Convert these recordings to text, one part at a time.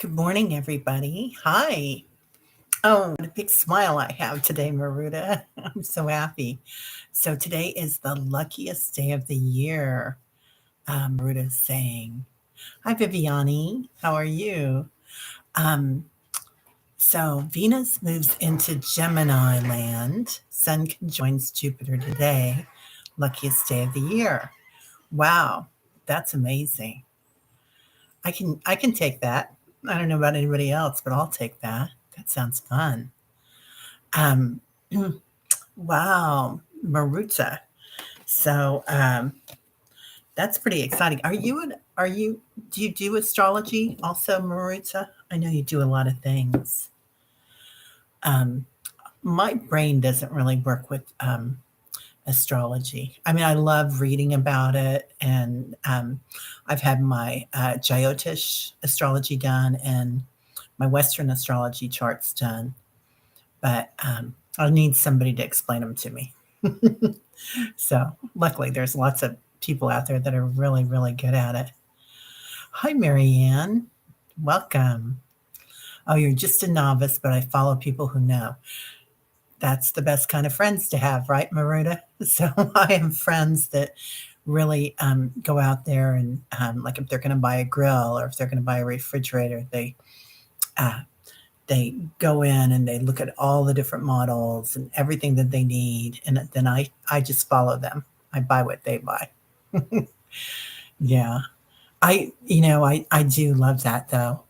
Good morning, everybody. Hi. Oh, what a big smile I have today, Maruta. I'm so happy. So, today is the luckiest day of the year, Maruta's saying. Hi, Viviani. How are you? Um, so, Venus moves into Gemini land. Sun conjoins Jupiter today. Luckiest day of the year. Wow, that's amazing. I can take that. I don't know about anybody else, but I'll take that. That sounds fun. Um, wow, Maruta. So that's pretty exciting. Are you? Do you do astrology also, Maruta? I know you do a lot of things. Um, my brain doesn't really work with astrology. I mean, I love reading about it, and I've had my Jyotish astrology done and my Western astrology charts done, but I need somebody to explain them to me. So, luckily, there's lots of people out there that are really, really good at it. Hi, Marianne. Welcome. Oh, you're just a novice, but I follow people who know. That's the best kind of friends to have, right, Maruta? So, I have friends that really go out there and, like, if they're going to buy a grill or if they're going to buy a refrigerator, uh, they go in and they look at all the different models and everything that they need, and then I just follow them. I buy what they buy. Yeah. I do love that though.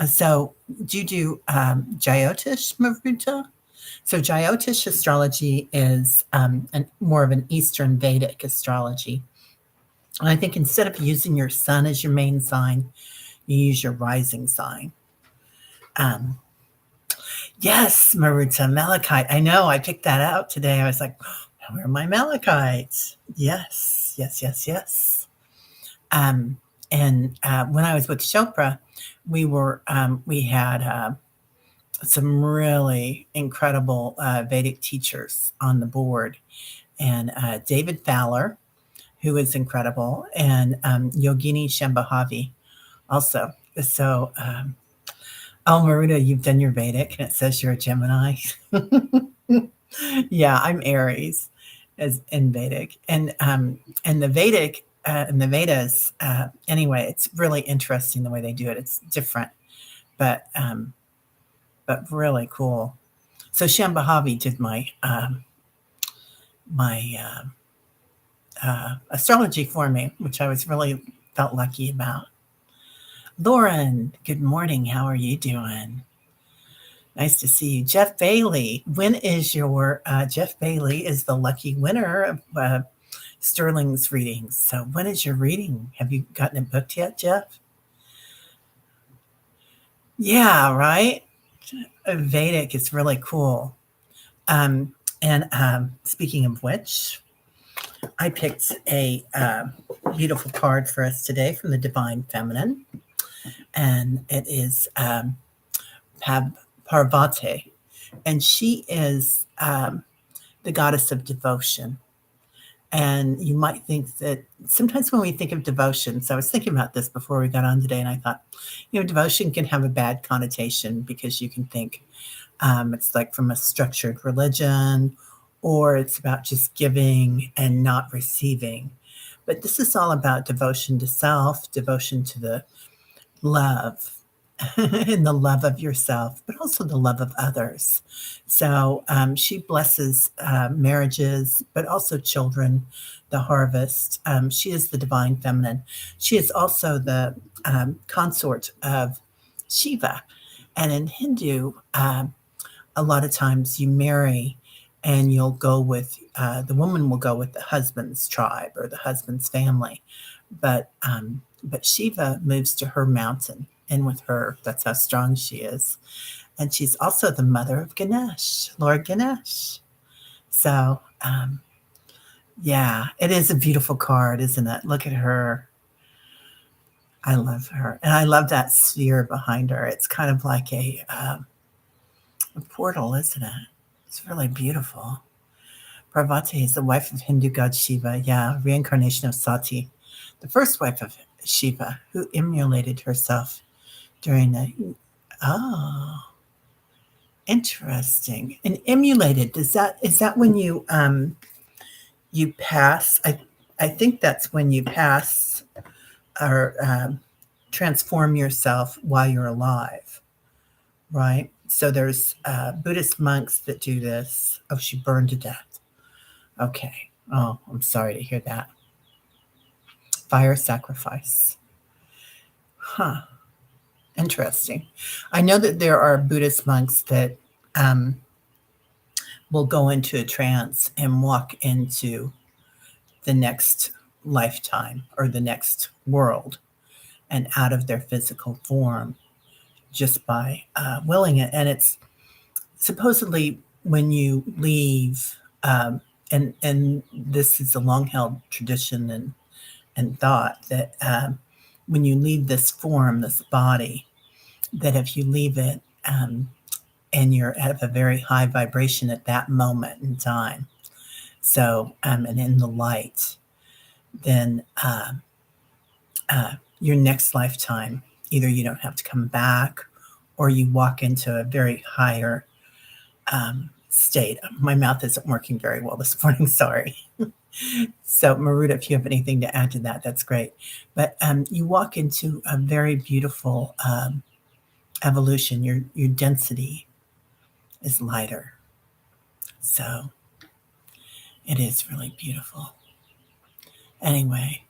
So do you do Jyotish, Maruta? So Jyotish astrology is more of an Eastern Vedic astrology. And I think instead of using your sun as your main sign, you use your rising sign. Um, yes, Maruta, Malachite. I know, I picked that out today. I was like, where are my Malachites? Yes, yes, yes, yes. Um, and when I was with Chopra, we had some really incredible Vedic teachers on the board, and David Fowler, who is incredible, and Yogini Shambhavi also. So, oh, Maruta, you've done your Vedic, and it says you're a Gemini. Yeah, I'm Aries, as in Vedic, and the Vedic and the Vedas. Anyway, it's really interesting the way they do it. It's different, but really cool. So Shambhavi did my astrology for me, which I was really felt lucky about. Lauren, good morning. How are you doing? Nice to see you. Jeff Bailey, when is your Jeff Bailey is the lucky winner of Sterling's readings. So when is your reading? Have you gotten it booked yet, Jeff? Yeah, right. Vedic is really cool. And speaking of which, I picked a beautiful card for us today from the Divine Feminine, and it is Parvati, and she is the goddess of devotion. And you might think that sometimes when we think of devotion, so I was thinking about this before we got on today, and I thought, devotion can have a bad connotation because you can think it's like from a structured religion, or it's about just giving and not receiving. But this is all about devotion to self, devotion to the love, and the love of yourself, but also the love of others. So she blesses marriages, but also children, the harvest. She is the divine feminine. She is also the consort of Shiva. And in Hindu, a lot of times you marry and you'll go with the woman will go with the husband's tribe or the husband's family, but Shiva moves to her mountain, and with her, that's how strong she is. And she's also the mother of Ganesh, Lord Ganesh. So yeah, it is a beautiful card, isn't it? Look at her. I love her, and I love that sphere behind her. It's kind of like a portal, isn't it? It's really beautiful. Parvati is the wife of Hindu god Shiva, yeah, reincarnation of Sati, the first wife of Shiva, who immolated herself during the, oh, interesting. And emulated, is that when you pass? I think that's when you pass or transform yourself while you're alive, right? So there's Buddhist monks that do this. Oh, she burned to death. Okay. Oh, I'm sorry to hear that. Fire sacrifice. Huh. Interesting. I know that there are Buddhist monks that um, will go into a trance and walk into the next lifetime or the next world and out of their physical form just by willing it. And it's supposedly when you leave, and this is a long held tradition and thought that when you leave this form, this body, that if you leave it and you're at a very high vibration at that moment in time, so and in the light, then your next lifetime, either you don't have to come back or you walk into a very higher state. My mouth isn't working very well this morning, sorry. So, Maruta, if you have anything to add to that, that's great. But you walk into a very beautiful evolution. Your density is lighter. So, it is really beautiful. Anyway,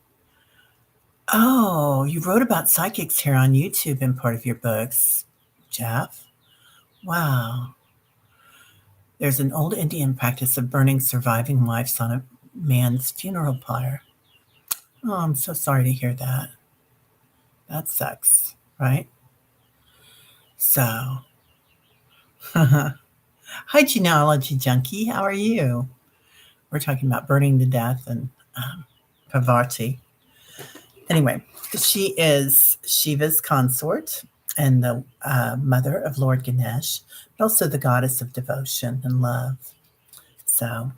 oh, you wrote about psychics here on YouTube in part of your books, Jeff. Wow. There's an old Indian practice of burning surviving wives on a man's funeral pyre. Oh, I'm so sorry to hear that. That sucks, right? So, hi, genealogy junkie. How are you? We're talking about burning to death and Parvati. Anyway, she is Shiva's consort and the mother of Lord Ganesh, but also the goddess of devotion and love. So,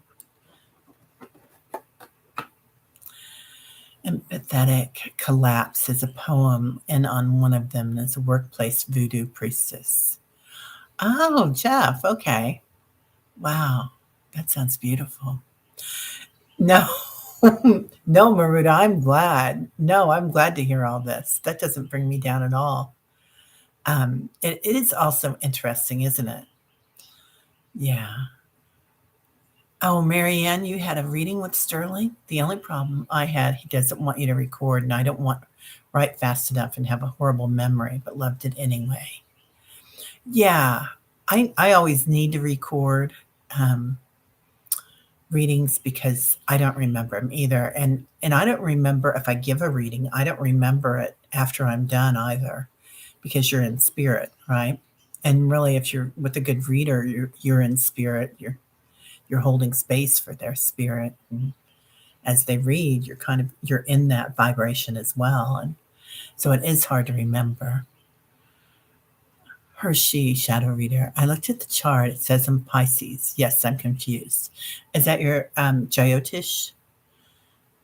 Empathetic Collapse is a poem, and on one of them is a workplace voodoo priestess. Oh, Jeff. Okay. Wow. That sounds beautiful. No, no, Maruta, I'm glad. No, I'm glad to hear all this. That doesn't bring me down at all. It is also interesting, isn't it? Yeah. Oh, Marianne, you had a reading with Sterling? The only problem I had, he doesn't want you to record, and I don't want write fast enough and have a horrible memory, but loved it anyway. Yeah, I always need to record um, readings because I don't remember them either, and I don't remember if I give a reading, I don't remember it after I'm done either, because you're in spirit, right? And really, if you're with a good reader, you're in spirit. You're holding space for their spirit, and as they read, you're in that vibration as well, and so it is hard to remember. Hershey shadow reader. I looked at the chart. It says I'm Pisces. Yes, I'm confused. Is that your Jyotish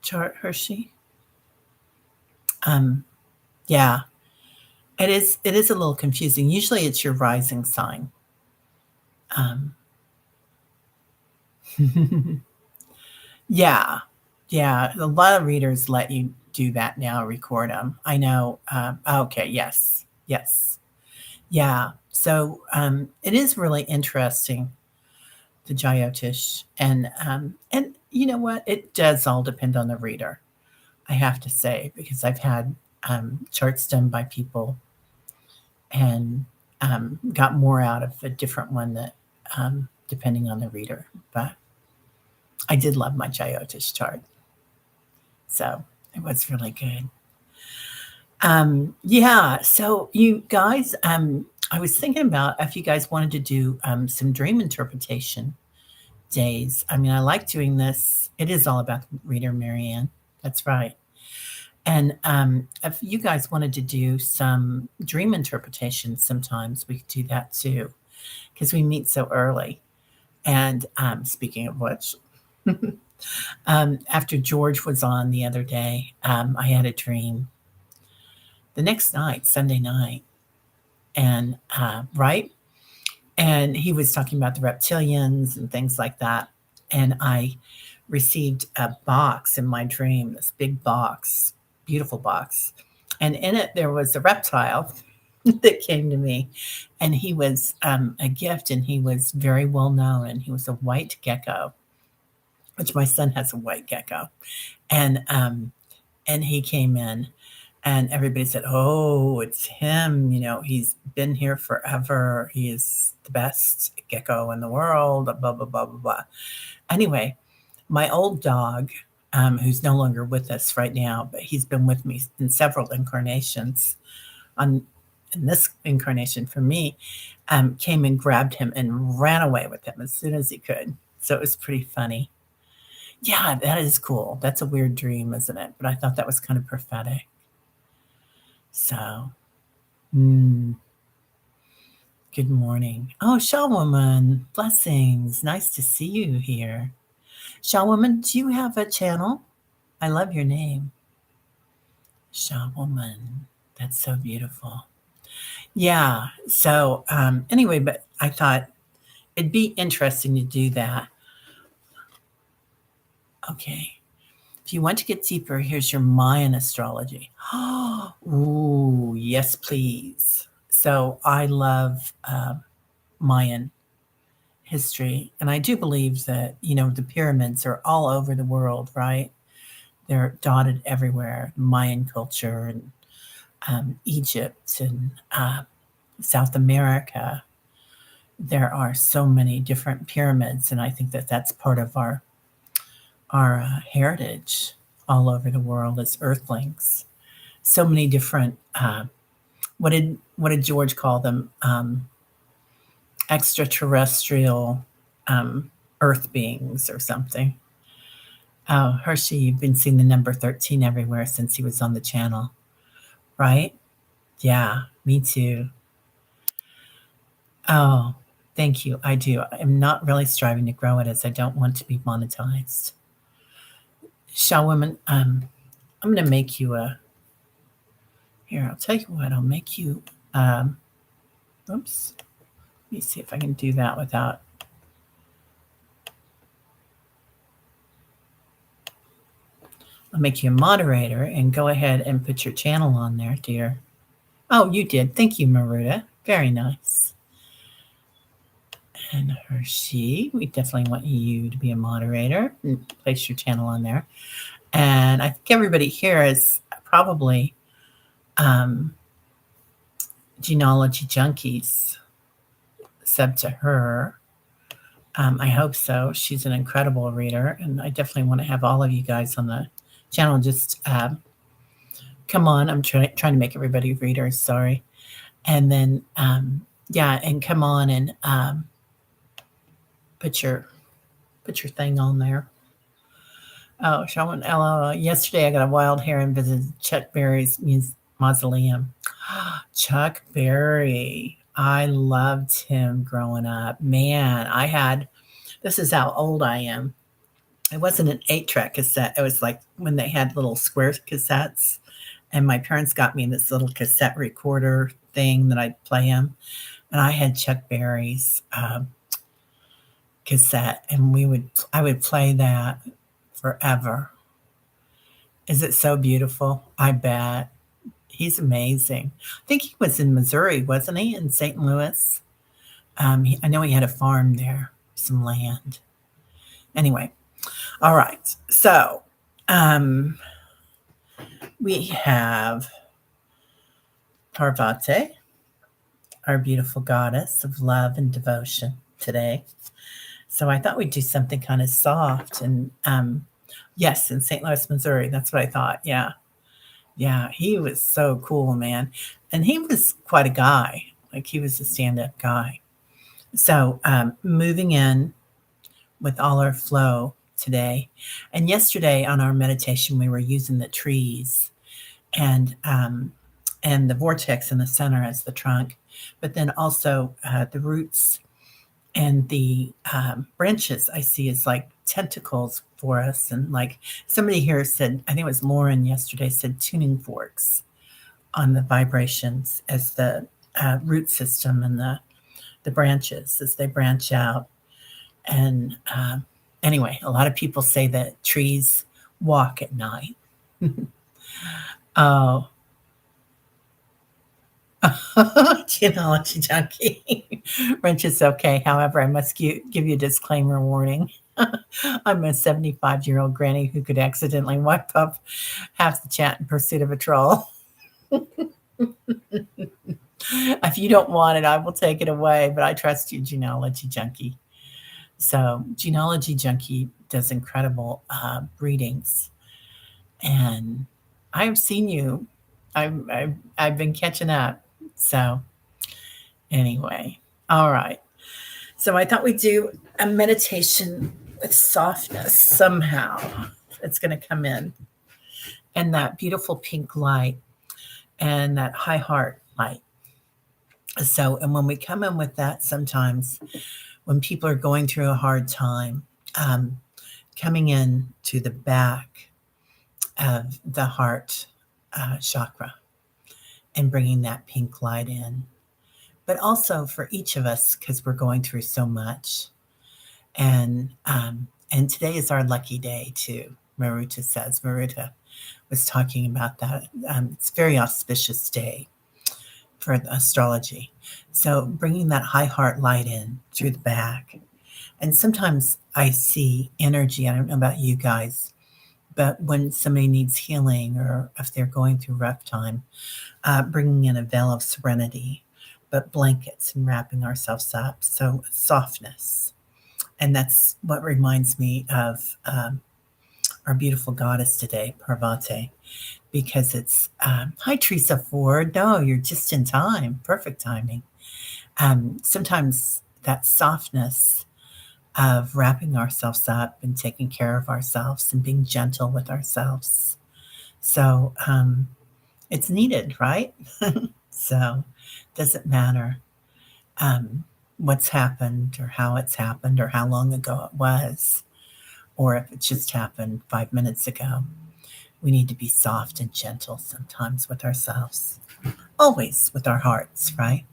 chart, Hershey? Um, yeah, it is. It is a little confusing. Usually, it's your rising sign. Um, yeah, yeah. A lot of readers let you do that now. Record them. I know. Okay. Yes. Yes. Yeah. So it is really interesting, the Jyotish, and you know what? It does all depend on the reader. I have to say because I've had charts done by people and got more out of a different one that depending on the reader. But I did love my Jyotish chart, so it was really good. Yeah, so you guys, I was thinking about if you guys wanted to do some dream interpretation days. I mean, I like doing this. It is all about the reader, Marianne. That's right. And if you guys wanted to do some dream interpretation, sometimes we could do that too, because we meet so early. And speaking of which, after George was on the other day, I had a dream the next night, Sunday night. and right, and he was talking about the reptilians and things like that. And I received a box in my dream, this big box, beautiful box, and in it there was a reptile that came to me, and he was a gift, and he was very well known, and he was a white gecko, which my son has a white gecko, and he came in, and everybody said, "Oh, it's him. You know, he's been here forever. He is the best gecko in the world." Blah blah blah blah blah. Anyway, my old dog, who's no longer with us right now, but he's been with me in several incarnations. On in this incarnation for me, came and grabbed him and ran away with him as soon as he could. So it was pretty funny. Yeah, that is cool. That's a weird dream, isn't it? But I thought that was kind of prophetic. So, mm, good morning. Oh, Shaw Woman, blessings. Nice to see you here. Shaw Woman, do you have a channel? I love your name. Shaw Woman. That's so beautiful. Yeah. So, anyway, but I thought it'd be interesting to do that. Okay. If you want to get deeper, here's your Mayan astrology. Ooh, yes, please. So I love Mayan history, and I do believe that the pyramids are all over the world, right? They're dotted everywhere. Mayan culture and Egypt and South America. There are so many different pyramids, and I think that that's part of our heritage all over the world as Earthlings. So many different. What did George call them? Extraterrestrial Earth beings or something. Oh, Hershey, you've been seeing the number 13 everywhere since he was on the channel, right? Yeah, me too. Oh, thank you. I do. I'm not really striving to grow it as I don't want to be monetized. Shaw Woman, I'm going to make you a. Here, I'll tell you what, I'll make you. Oops. Let me see if I can do that without. I'll make you a moderator and go ahead and put your channel on there, dear. Oh, you did. Thank you, Maruta. Very nice. And Hershey, we definitely want you to be a moderator and place your channel on there. And I think everybody here is probably genealogy junkies, sub to her. I hope so. She's an incredible reader, and I definitely want to have all of you guys on the channel. Just come on. I'm trying to make everybody readers. Sorry. And then, yeah, and come on and put your thing on there. Oh, Shaman LOL. Yesterday I got a wild hair and visited Chuck Berry's mausoleum. Chuck Berry. I loved him growing up. Man, this is how old I am. It wasn't an 8-track cassette. It was like when they had little square cassettes. And my parents got me this little cassette recorder thing that I'd play him. And I had Chuck Berry's cassette, and I would play that forever. Is it so beautiful? I bet. He's amazing. I think he was in Missouri, wasn't he? In St. Louis. I know he had a farm there, some land. Anyway, all right. So we have Parvati, our beautiful goddess of love and devotion today. So I thought we'd do something kind of soft. And yes, in St. Louis, Missouri. That's what I thought. Yeah. Yeah, he was so cool, man. And he was quite a guy. Like, he was a stand-up guy. So moving in with all our flow today. And yesterday on our meditation, we were using the trees and the vortex in the center as the trunk, but then also the roots and the branches I see as like tentacles for us. And like somebody here said, I think it was Lauren yesterday, said tuning forks on the vibrations as the root system and the branches as they branch out. And anyway, a lot of people say that trees walk at night. Oh, genealogy junkie. Wrench is okay. However, I must give you a disclaimer warning. I'm a 75-year-old granny who could accidentally wipe up half the chat in pursuit of a troll. If you don't want it, I will take it away, but I trust you, genealogy junkie. So, genealogy junkie does incredible readings, and I've seen you. I've been catching up. So, anyway, all right. So I thought we'd do a meditation with softness somehow. It's going to come in, and that beautiful pink light and that high heart light. So, and when we come in with that, sometimes when people are going through a hard time, coming in to the back of the heart chakra and bringing that pink light in. But also for each of us, because we're going through so much. And today is our lucky day too. Maruta says. Maruta was talking about that. It's a very auspicious day for astrology. So bringing that high heart light in through the back. And sometimes I see energy. I don't know about you guys, but when somebody needs healing or if they're going through rough time, bringing in a veil of serenity, but blankets and wrapping ourselves up. So softness. And that's what reminds me of our beautiful goddess today, Parvati, because it's, hi, Teresa Ford. No, you're just in time. Perfect timing. Sometimes that softness of wrapping ourselves up and taking care of ourselves and being gentle with ourselves. So it's needed, right? So it doesn't matter what's happened or how it's happened or how long ago it was, or if it just happened 5 minutes ago. We need to be soft and gentle sometimes with ourselves, always with our hearts, right?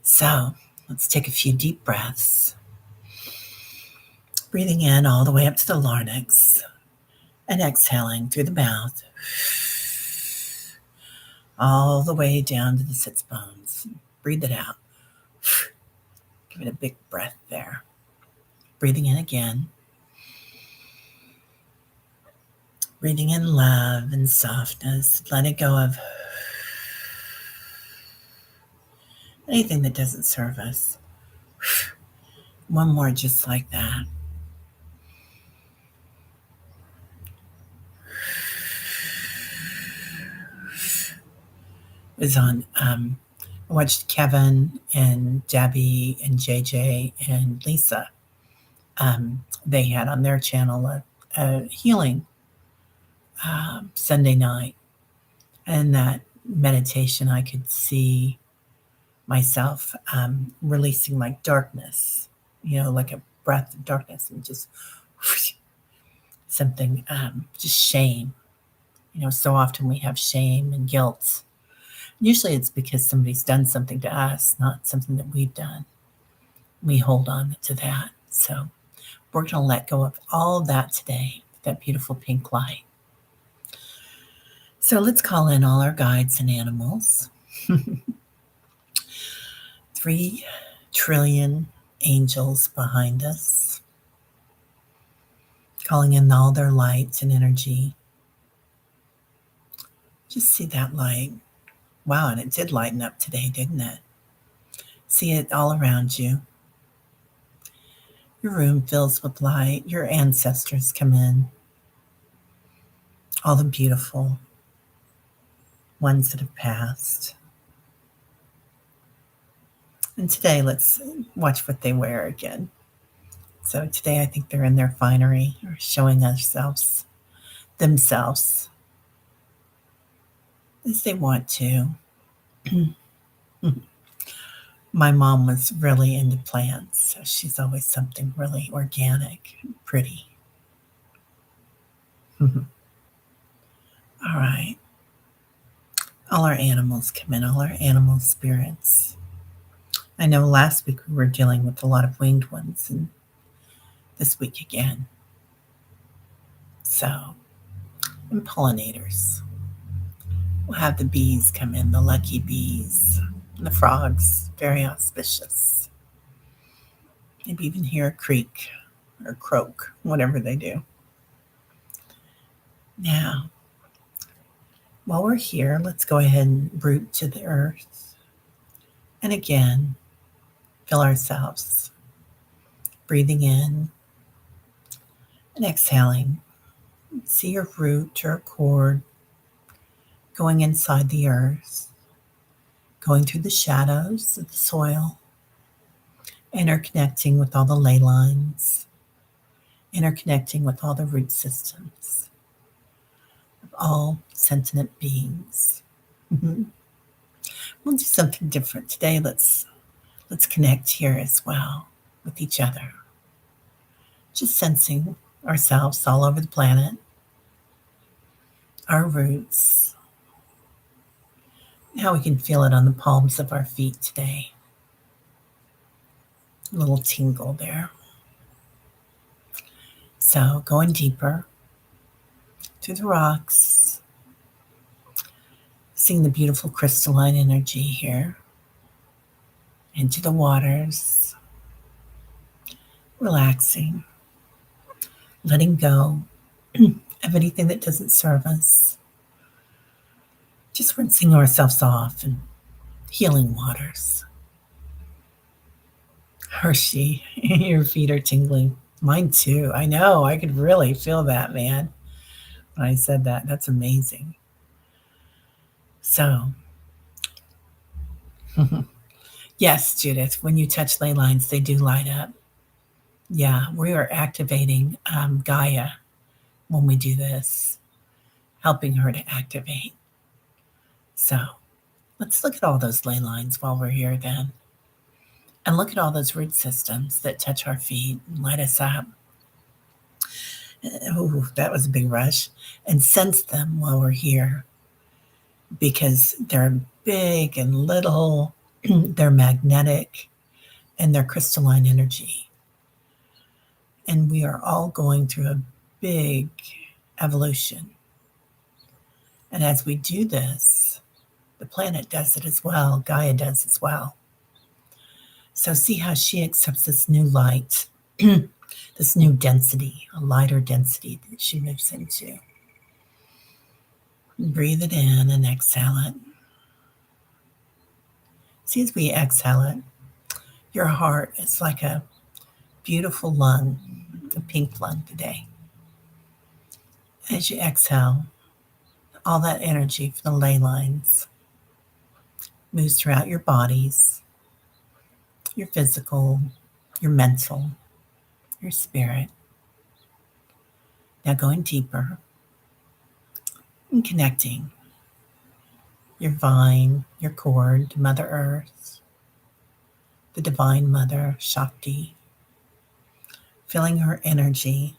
So let's take a few deep breaths. Breathing in all the way up to the larynx and exhaling through the mouth, all the way down to the sits bones. Breathe it out. Give it a big breath there. Breathing in again. Breathing in love and softness. Letting go of anything that doesn't serve us. One more just like that. It was on, I watched Kevin and Debbie and JJ and Lisa. They had on their channel a healing Sunday night. And that meditation, I could see myself releasing like darkness, like a breath of darkness and just something, just shame. So often we have shame and guilt. Usually it's because somebody's done something to us, not something that we've done. We hold on to that. So we're going to let go of all of that today, that beautiful pink light. So let's call in all our guides and animals. 3 trillion angels behind us, calling in all their lights and energy. Just see that light. Wow, and it did lighten up today, didn't it? See it all around you. Your room fills with light. Your ancestors come in. All the beautiful ones that have passed. And today, let's watch what they wear again. So today, I think they're in their finery or showing themselves as they want to. My mom was really into plants, so she's always something really organic and pretty. All right. All our animals come in, all our animal spirits. I know last week we were dealing with a lot of winged ones, and this week again. So, and pollinators. We'll have the bees come in, the lucky bees, and the frogs, very auspicious. Maybe even hear a creak or croak, whatever they do. Now, while we're here, let's go ahead and root to the earth. And again, feel ourselves breathing in and exhaling. See your root or cord going inside the earth, going through the shadows of the soil, interconnecting with all the ley lines, interconnecting with all the root systems of all sentient beings. Mm-hmm. We'll do something different today. Let's connect here as well with each other. Just sensing ourselves all over the planet, our roots, how we can feel it on the palms of our feet today. A little tingle there. So going deeper through the rocks, seeing the beautiful crystalline energy here, into the waters, relaxing, letting go of anything that doesn't serve us, just rinsing ourselves off in healing waters. Hershey, your feet are tingling. Mine too. I know. I could really feel that, man. When I said that, that's amazing. So, yes, Judith, when you touch ley lines, they do light up. Yeah, we are activating Gaia when we do this, helping her to activate. So, let's look at all those ley lines while we're here then. And look at all those root systems that touch our feet and light us up. Oh, that was a big rush. And sense them while we're here because they're big and little, they're magnetic, and they're crystalline energy. And we are all going through a big evolution. And as we do this, the planet does it as well, Gaia does as well. So see how she accepts this new light, this new density, a lighter density that she moves into. Breathe it in and exhale it. See, as we exhale it, your heart is like a beautiful lung, a pink lung today. As you exhale, all that energy from the ley lines moves throughout your bodies, your physical, your mental, your spirit. Now going deeper and connecting your vine, your cord to Mother Earth, the Divine Mother, Shakti, feeling her energy.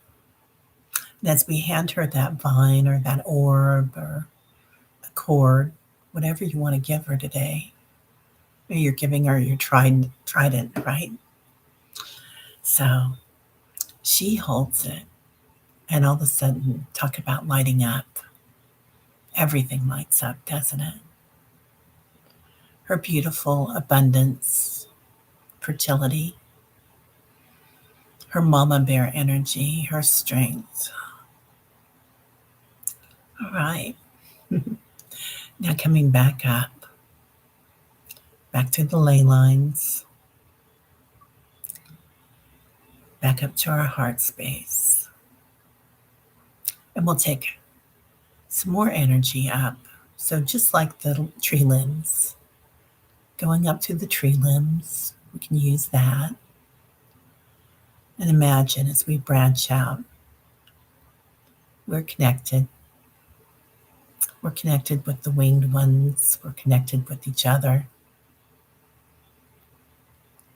And as we hand her that vine or that orb or a cord, whatever you want to give her today, maybe you're giving her your trident, right? So she holds it, and all of a sudden, talk about lighting up. Everything lights up, doesn't it? Her beautiful abundance, fertility, her mama bear energy, her strength. All right. Now coming back up, back to the ley lines, back up to our heart space. And we'll take some more energy up. So just like the tree limbs, going up to the tree limbs, we can use that. And imagine as we branch out, we're connected. We're connected with the winged ones. We're connected with each other.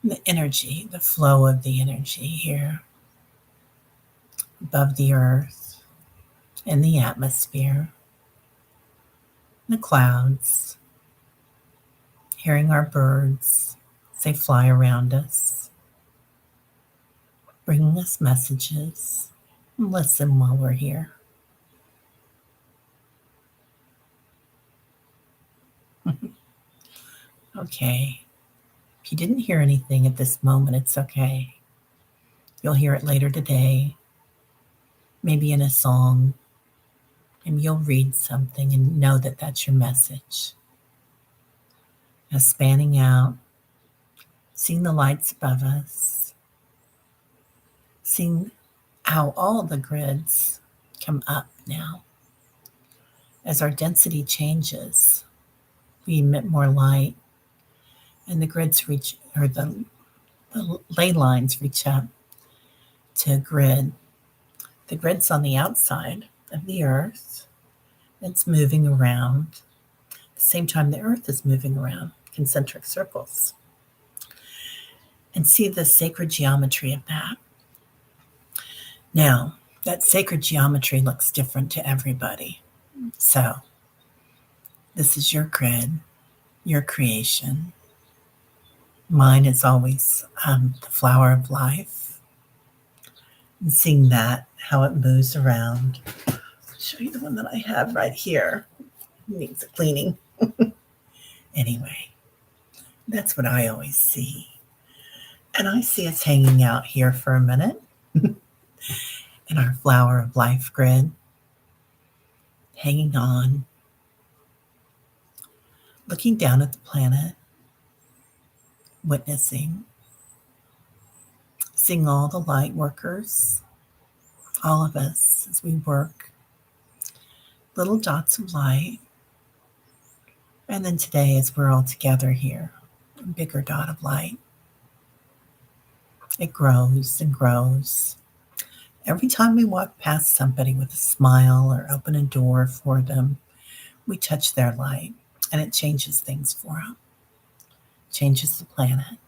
And the energy, the flow of the energy here above the earth in the atmosphere. the clouds, hearing our birds as they fly around us, bringing us messages. Listen while we're here. Okay. If you didn't hear anything at this moment, it's okay. You'll hear it later today, maybe in a song, and you'll read something and know that that's your message. Now, spanning out, seeing the lights above us, seeing how all the grids come up now. As our density changes, we emit more light, and the grids reach, or the ley lines reach up to a grid. The grid's on the outside of the Earth. It's moving around. At the same time, the Earth is moving around concentric circles. And see the sacred geometry of that. Now, that sacred geometry looks different to everybody. So, this is your grid, your creation. Mine is always the flower of life. And seeing that, how it moves around. I'll show you the one that I have right here. It needs a cleaning. Anyway, that's what I always see. And I see us hanging out here for a minute in our flower of life grid, hanging on, looking down at the planet, witnessing, seeing all the light workers, all of us as we work, little dots of light. And then today, as we're all together here, a bigger dot of light. It grows and grows. Every time we walk past somebody with a smile or open a door for them, we touch their light, and it changes things for them, changes the planet.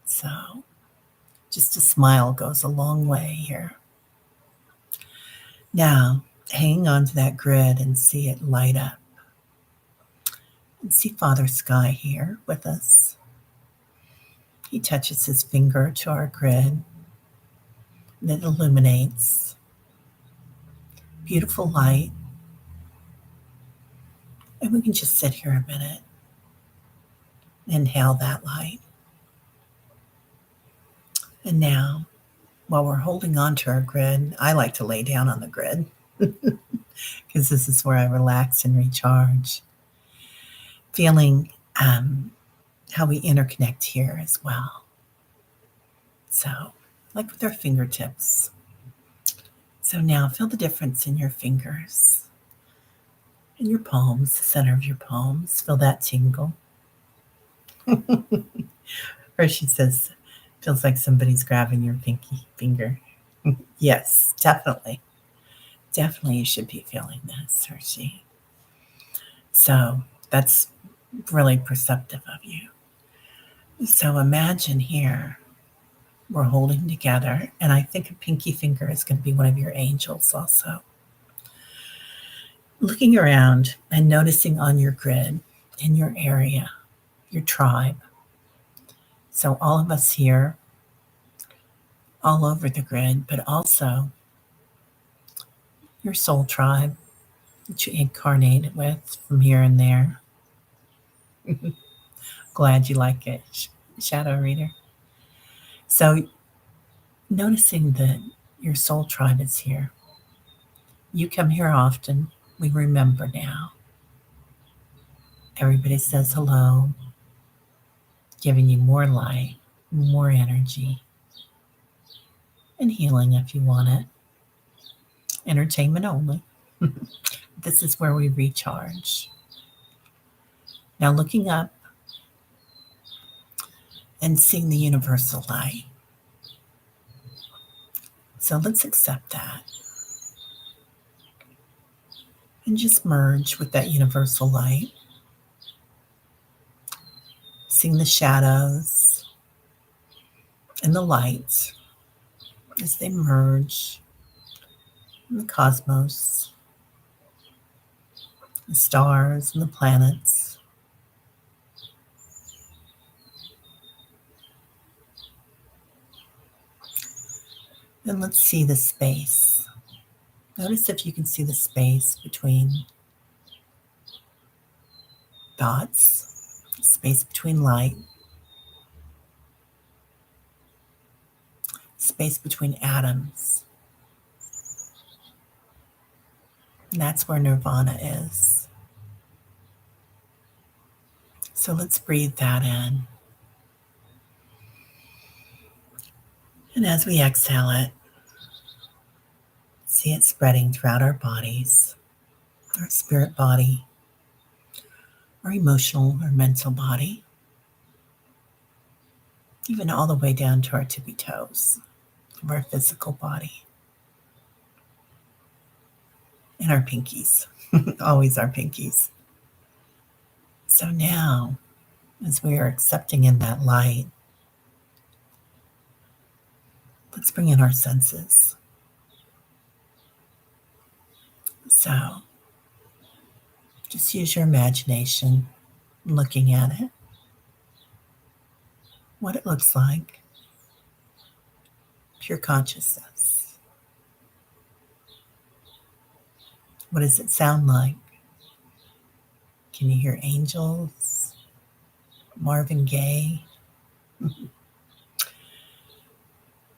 So just a smile goes a long way here. Now, hang on to that grid and see it light up. And see Father Sky here with us. He touches his finger to our grid, and it illuminates. Beautiful light. And we can just sit here a minute, inhale that light. And now, while we're holding on to our grid, I like to lay down on the grid because this is where I relax and recharge. Feeling how we interconnect here as well. So, like with our fingertips. So now feel the difference in your fingers, in your palms, the center of your palms. Feel that tingle. Or she says, feels like somebody's grabbing your pinky finger. Yes, definitely. Definitely you should be feeling this, Hershey. So that's really perceptive of you. So imagine here, we're holding together, and I think a pinky finger is going to be one of your angels also. Looking around and noticing on your grid, in your area, your tribe. So all of us here, all over the grid, but also your soul tribe that you incarnated with from here and there. Glad you like it, Shadow Reader. So noticing that your soul tribe is here. You come here often. We remember now. Everybody says hello, giving you more light, more energy, and healing if you want it. Entertainment only. This is where we recharge. Now looking up and seeing the universal light. So let's accept that. And just merge with that universal light. Seeing the shadows and the lights as they merge in the cosmos. the stars and the planets. And let's see the space. Notice if you can see the space between dots, space between light, space between atoms. And that's where nirvana is. So let's breathe that in. And as we exhale it, see it spreading throughout our bodies, our spirit body, our emotional or mental body, even all the way down to our tippy toes of our physical body. And our pinkies, always our pinkies. So now, as we are accepting in that light, let's bring in our senses. So just use your imagination looking at it, what it looks like, pure consciousness. What does it sound like? Can you hear angels? Marvin Gaye?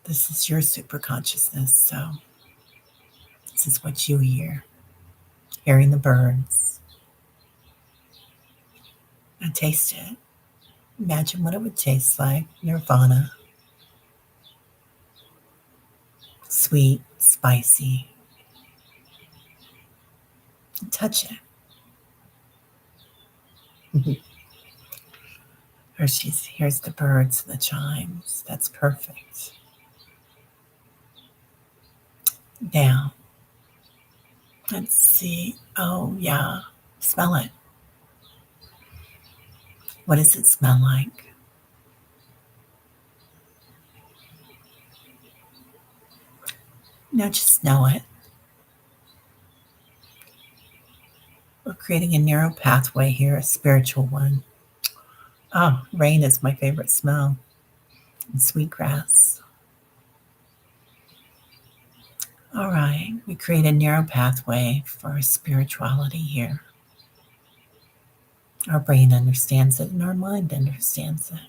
This is your super consciousness, so this is what you hear. Hearing the birds. Now taste it. Imagine what it would taste like. Nirvana. Sweet, spicy. Touch it. Here's the birds and the chimes. That's perfect. Now, let's see. Oh, yeah. Smell it. What does it smell like? Now just know it. We're creating a narrow pathway here, a spiritual one. Oh, rain is my favorite smell. And sweet grass. All right, we create a narrow pathway for our spirituality here. Our brain understands it and our mind understands it.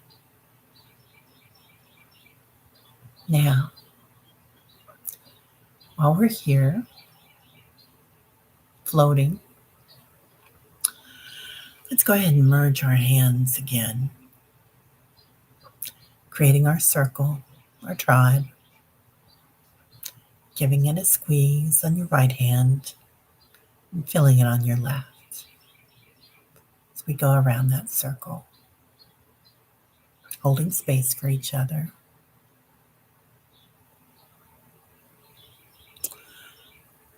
Now, while we're here, floating, let's go ahead and merge our hands again, creating our circle, our tribe, giving it a squeeze on your right hand and feeling it on your left as we go around that circle, holding space for each other.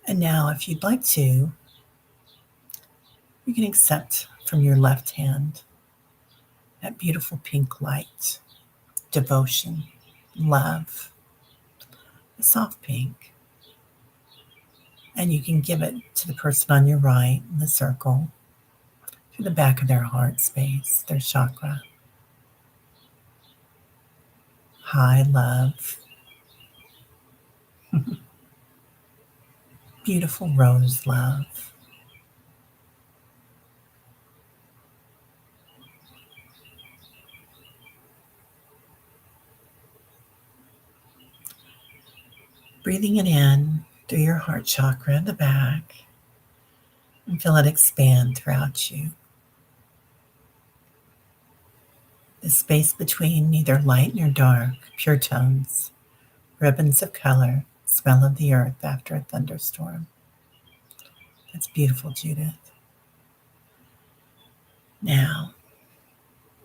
And now, if you'd like to, you can accept from your left hand that beautiful pink light, devotion, love, a soft pink. And you can give it to the person on your right in the circle, through the back of their heart space, their chakra. High love. Beautiful rose love. Breathing it in through your heart chakra in the back and feel it expand throughout you. The space between neither light nor dark, pure tones, ribbons of color, smell of the earth after a thunderstorm. That's beautiful, Judith. Now,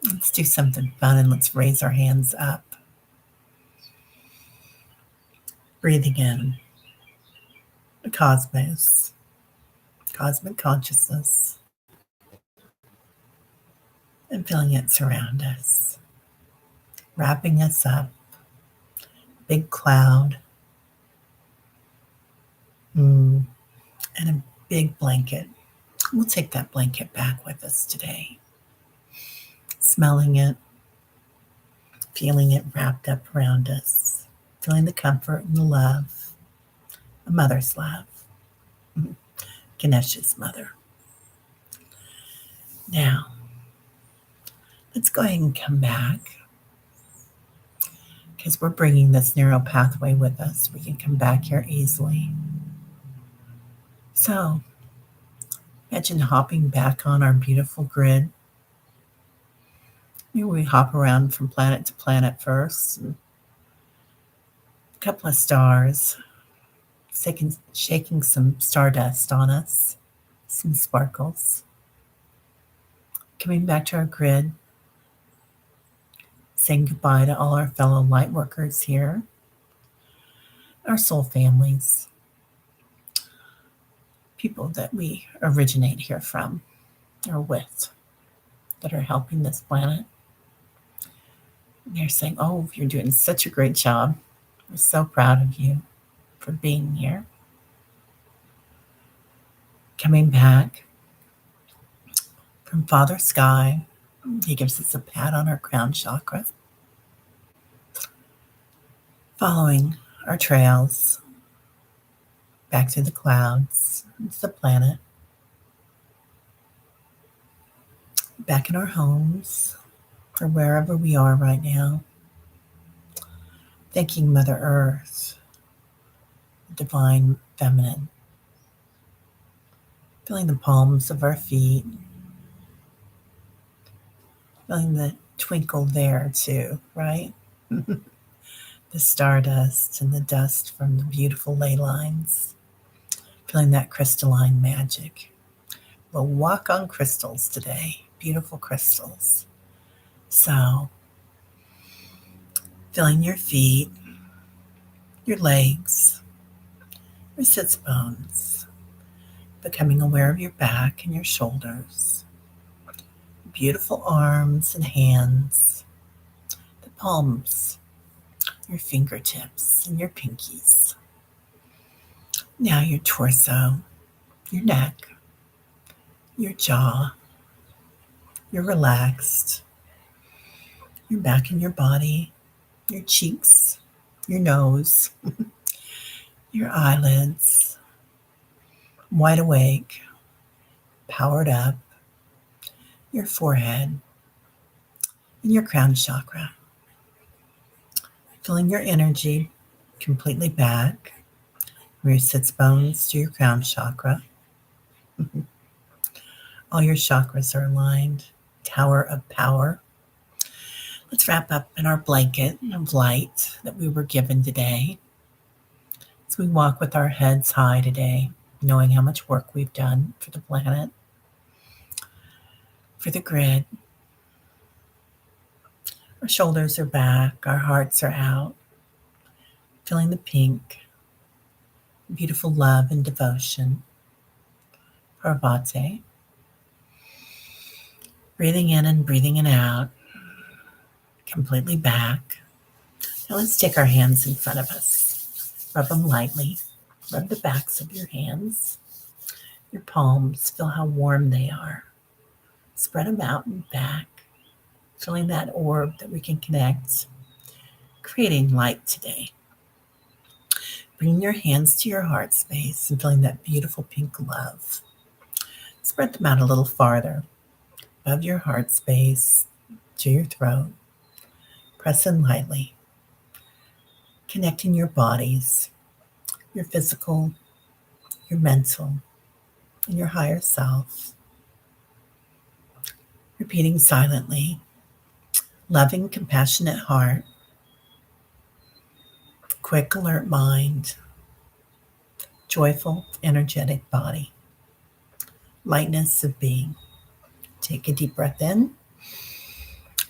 let's do something fun and let's raise our hands up. Breathing in the cosmos, cosmic consciousness, and feeling it surround us, wrapping us up, big cloud, and a big blanket, We'll take that blanket back with us today, smelling it, feeling it wrapped up around us, feeling the comfort and the love, a mother's love, Ganesha's mother. Now, let's go ahead and come back because we're bringing this neural pathway with us. We can come back here easily. So, imagine hopping back on our beautiful grid. Maybe we hop around from planet to planet first. And a couple of stars, shaking some stardust on us, some sparkles. Coming back to our grid, saying goodbye to all our fellow light workers here, our soul families, people that we originate here from or with that are helping this planet. And they're saying, oh, you're doing such a great job. We're so proud of you for being here. Coming back from Father Sky, he gives us a pat on our crown chakra. Following our trails back through the clouds, into the planet, back in our homes, or wherever we are right now. Thanking Mother Earth, the Divine Feminine. Feeling the palms of our feet. Feeling the twinkle there too, right? The stardust and the dust from the beautiful ley lines. Feeling that crystalline magic. We'll walk on crystals today, beautiful crystals. So, feeling your feet, your legs, your sits bones, becoming aware of your back and your shoulders, beautiful arms and hands, the palms, your fingertips and your pinkies. Now your torso, your neck, your jaw, you're relaxed, your back and your body, your cheeks, your nose, your eyelids, wide awake, powered up, your forehead, and your crown chakra. Feeling your energy completely back from your sits bones to your crown chakra. All your chakras are aligned. Tower of power. Let's wrap up in our blanket of light that we were given today. As we walk with our heads high today, knowing how much work we've done for the planet, for the grid. Our shoulders are back, our hearts are out, feeling the pink, beautiful love and devotion. Parvati. Breathing in and breathing it out, completely back. Now let's take our hands in front of us. Rub them lightly. Rub the backs of your hands, your palms. Feel how warm they are. Spread them out and back, feeling that orb that we can connect, creating light today. Bring your hands to your heart space and feeling that beautiful pink love. Spread them out a little farther, above your heart space, to your throat. Press in lightly, connecting your bodies, your physical, your mental, and your higher self. Repeating silently, loving, compassionate heart, quick, alert mind, joyful, energetic body, lightness of being. Take a deep breath in,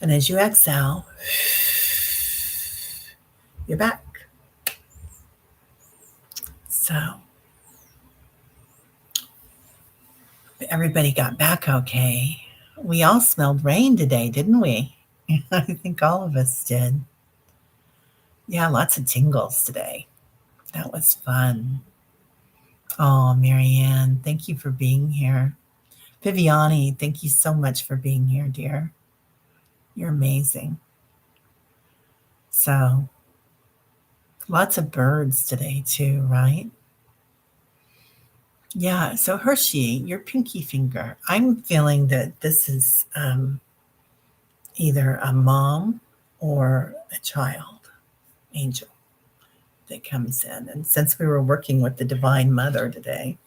and as you exhale, you're back. So, everybody got back okay. We all smelled rain today, didn't we? I think all of us did. Yeah, lots of tingles today. That was fun. Oh, Marianne, thank you for being here. Viviani, thank you so much for being here, dear. You're amazing. So, lots of birds today, too, right? Yeah. So, Hershey, your pinky finger, I'm feeling that this is either a mom or a child angel that comes in. And since we were working with the Divine Mother today,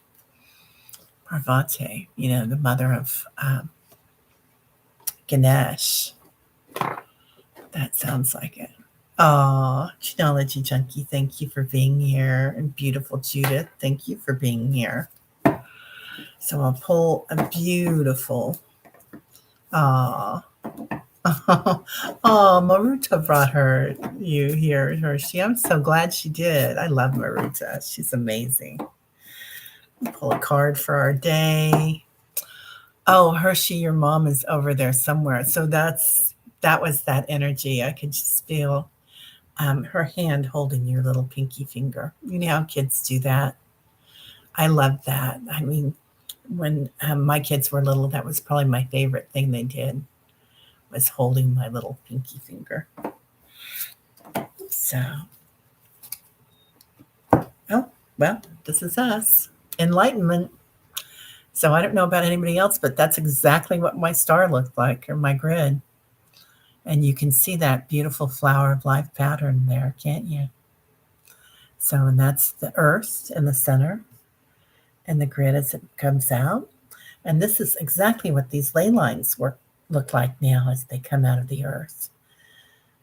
Parvati, the mother of Ganesh, that sounds like it. Oh, Genealogy Junkie, thank you for being here. And beautiful Judith, thank you for being here. So I'll pull a beautiful. Oh, Maruta brought you here, Hershey. I'm so glad she did. I love Maruta. She's amazing. Pull a card for our day. Oh, Hershey, your mom is over there somewhere. So that was that energy. I could just feel her hand holding your little pinky finger. You know how kids do that? I love that. I mean, when my kids were little, that was probably my favorite thing they did, was holding my little pinky finger. So, oh, well, this is us. Enlightenment. So I don't know about anybody else, but that's exactly what my star looked like, or my grid. And you can see that beautiful flower of life pattern there, can't you? So, and that's the earth in the center and the grid as it comes out. And this is exactly what these ley lines look like now as they come out of the earth,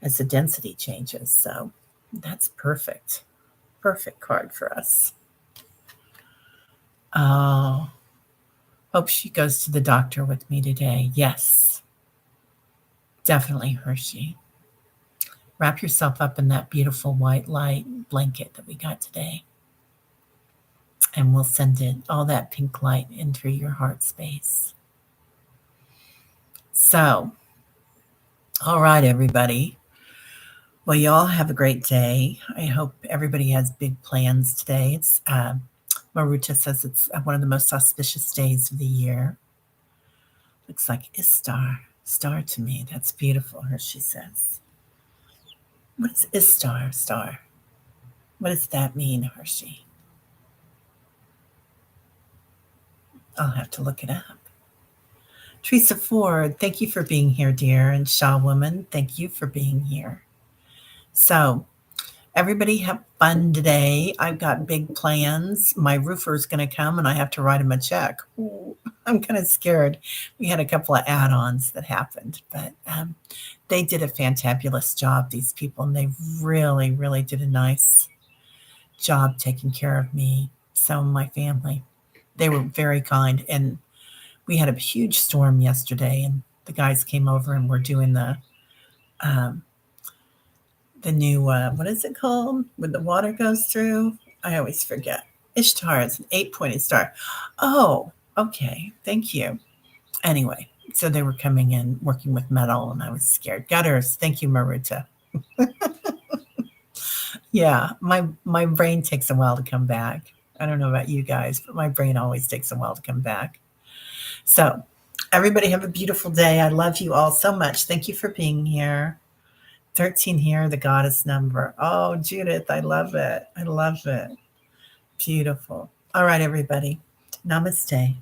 as the density changes. So that's perfect. Perfect card for us. Oh, hope she goes to the doctor with me today. Yes, definitely, Hershey. Wrap yourself up in that beautiful white light blanket that we got today. And we'll send it, all that pink light, into your heart space. So, all right, everybody. Well, y'all have a great day. I hope everybody has big plans today. It's Maruta says it's one of the most auspicious days of the year. Looks like Istar, star to me. That's beautiful, Hershey says. What is Istar, star? What does that mean, Hershey? I'll have to look it up. Teresa Ford, thank you for being here, dear. And Shaw Woman, thank you for being here. So, everybody have fun today. I've got big plans. My roofer's going to come and I have to write him a check. Ooh, I'm kind of scared. We had a couple of add-ons that happened, but they did a fantabulous job, these people, and they really, really did a nice job taking care of me, some of my family. They were very kind, and we had a huge storm yesterday, and the guys came over and we're doing the new, what is it called? When the water goes through? I always forget. Ishtar is an 8-pointed star. Oh, okay. Thank you. Anyway, so they were coming in, working with metal, and I was scared. Gutters. Thank you, Maruta. Yeah, my brain takes a while to come back. I don't know about you guys, but my brain always takes a while to come back. So, everybody have a beautiful day. I love you all so much. Thank you for being here. 13 here, the goddess number. Oh, Judith, I love it. I love it. Beautiful. All right, everybody. Namaste.